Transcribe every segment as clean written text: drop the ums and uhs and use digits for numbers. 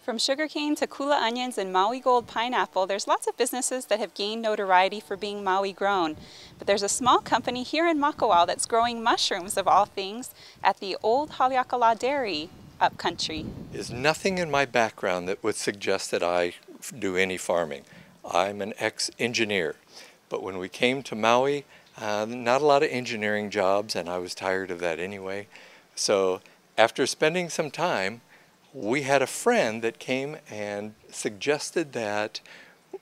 From sugarcane to kula onions and Maui gold pineapple, there's lots of businesses that have gained notoriety for being Maui grown. But there's a small company here in Makawao that's growing mushrooms, of all things, at the old Haleakala Dairy upcountry. There's nothing in my background that would suggest that I do any farming. I'm an ex-engineer. But when we came to Maui, not a lot of engineering jobs, and I was tired of that anyway. So after spending some time, we had a friend that came and suggested that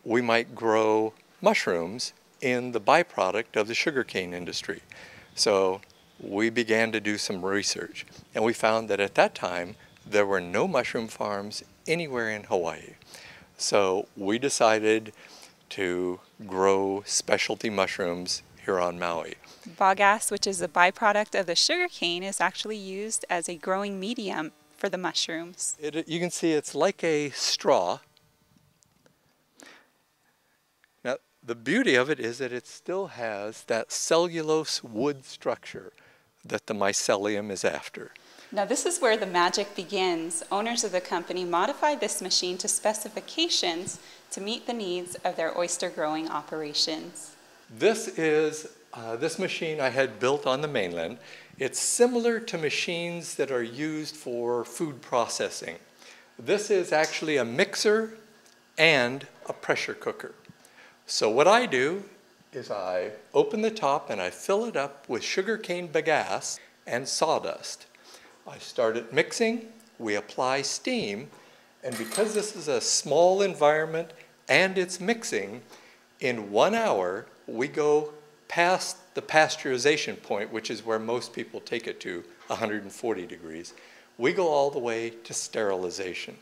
we might grow mushrooms in the byproduct of the sugarcane industry. So we began to do some research, and we found that at that time there were no mushroom farms anywhere in Hawaii. So we decided to grow specialty mushrooms here on Maui. Bagasse, which is a byproduct of the sugarcane, is actually used as a growing medium for the mushrooms. You can see it's like a straw. Now, the beauty of it is that it still has that cellulose wood structure that the mycelium is after. Now this is where the magic begins. Owners of the company modified this machine to specifications to meet the needs of their oyster growing operations. This is this machine I had built on the mainland. It's similar to machines that are used for food processing. This is actually a mixer and a pressure cooker. So what I do is I open the top and I fill it up with sugarcane bagasse and sawdust. I start it mixing, we apply steam, and because this is a small environment and it's mixing, in 1 hour we go past the pasteurization point, which is where most people take it to, 140 degrees. We go all the way to sterilization.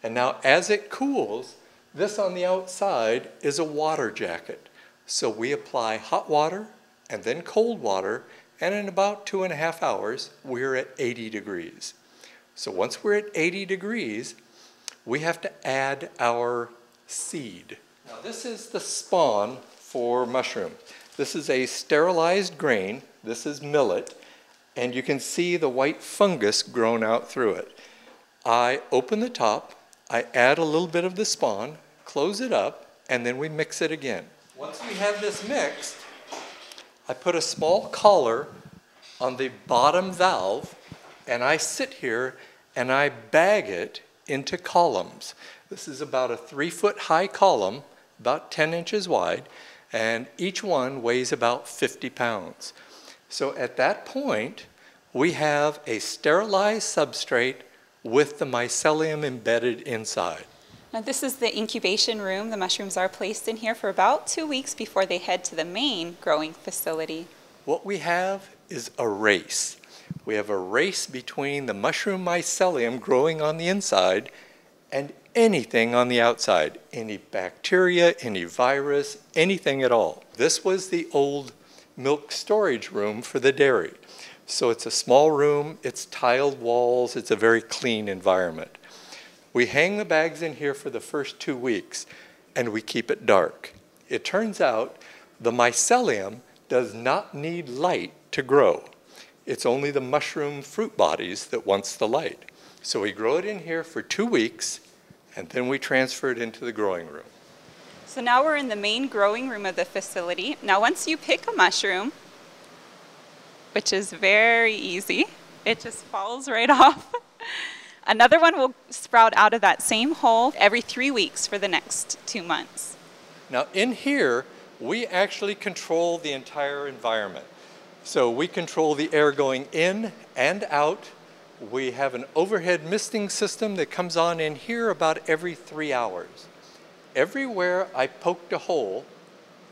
And now as it cools, this on the outside is a water jacket. So we apply hot water and then cold water, and in about 2.5 hours, we're at 80 degrees. So once we're at 80 degrees, we have to add our seed. Now this is the spawn for mushroom. This is a sterilized grain. This is millet, and you can see the white fungus grown out through it. I open the top, I add a little bit of the spawn, close it up, and then we mix it again. Once we have this mixed, I put a small collar on the bottom valve, and I sit here and I bag it into columns. This is about a 3-foot high column, about 10 inches wide, and each one weighs about 50 pounds. So at that point, we have a sterilized substrate with the mycelium embedded inside. Now this is the incubation room. The mushrooms are placed in here for about 2 weeks before they head to the main growing facility. What we have is a race. We have a race between the mushroom mycelium growing on the inside and anything on the outside, any bacteria, any virus, anything at all. This was the old milk storage room for the dairy. So it's a small room, it's tiled walls, it's a very clean environment. We hang the bags in here for the first 2 weeks, and we keep it dark. It turns out the mycelium does not need light to grow. It's only the mushroom fruit bodies that wants the light. So we grow it in here for 2 weeks, and then we transfer it into the growing room. So now we're in the main growing room of the facility. Now once you pick a mushroom, which is very easy, it just falls right off. Another one will sprout out of that same hole every 3 weeks for the next 2 months. Now in here, we actually control the entire environment. So we control the air going in and out. We have an overhead misting system that comes on in here about every 3 hours. Everywhere I poked a hole,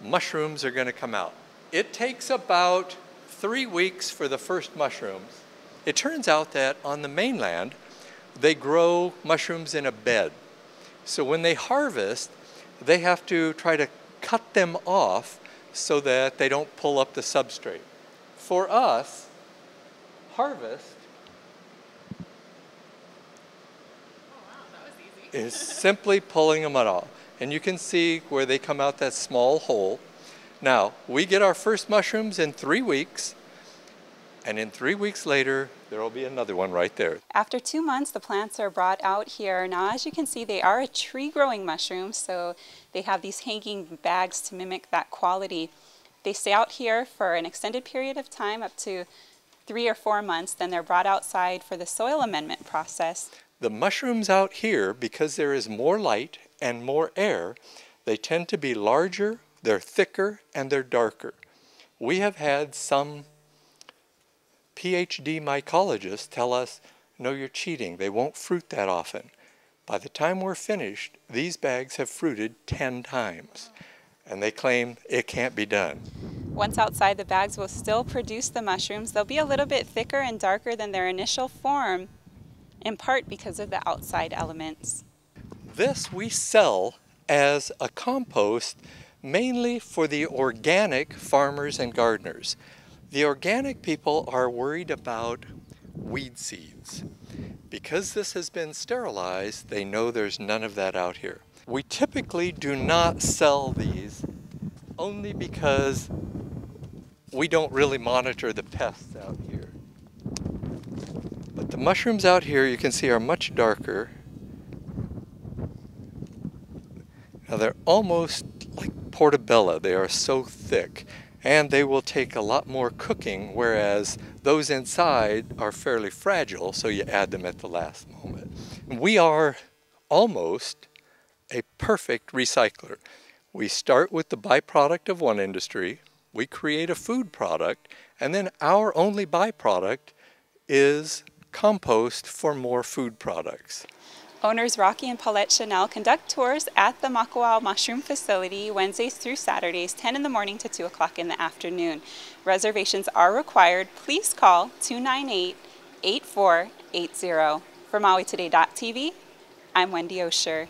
mushrooms are going to come out. It takes about 3 weeks for the first mushrooms. It turns out that on the mainland, they grow mushrooms in a bed. So when they harvest, they have to try to cut them off so that they don't pull up the substrate. For us, harvest is simply pulling them off. And you can see where they come out that small hole. Now, we get our first mushrooms in 3 weeks. And in 3 weeks later, there will be another one right there. After 2 months, the plants are brought out here. Now, as you can see, they are a tree-growing mushroom, so they have these hanging bags to mimic that quality. They stay out here for an extended period of time, up to 3 or 4 months, then they're brought outside for the soil amendment process. The mushrooms out here, because there is more light and more air, they tend to be larger, they're thicker, and they're darker. We have had some PhD mycologists tell us, no, you're cheating. They won't fruit that often. By the time we're finished, these bags have fruited 10 times. And they claim it can't be done. Once outside, the bags will still produce the mushrooms. They'll be a little bit thicker and darker than their initial form, in part because of the outside elements. This we sell as a compost mainly for the organic farmers and gardeners. The organic people are worried about weed seeds. Because this has been sterilized, they know there's none of that out here. We typically do not sell these only because we don't really monitor the pests out here. But the mushrooms out here you can see are much darker. Now they're almost like portobello. They are so thick. And they will take a lot more cooking, whereas those inside are fairly fragile, so you add them at the last moment. We are almost a perfect recycler. We start with the byproduct of one industry, we create a food product, and then our only byproduct is compost for more food products. Owners Rocky and Paulette Chanel conduct tours at the Makawao Mushroom Facility Wednesdays through Saturdays, 10 in the morning to 2 o'clock in the afternoon. Reservations are required. Please call 298-8480. For MauiToday.tv, I'm Wendy Osher.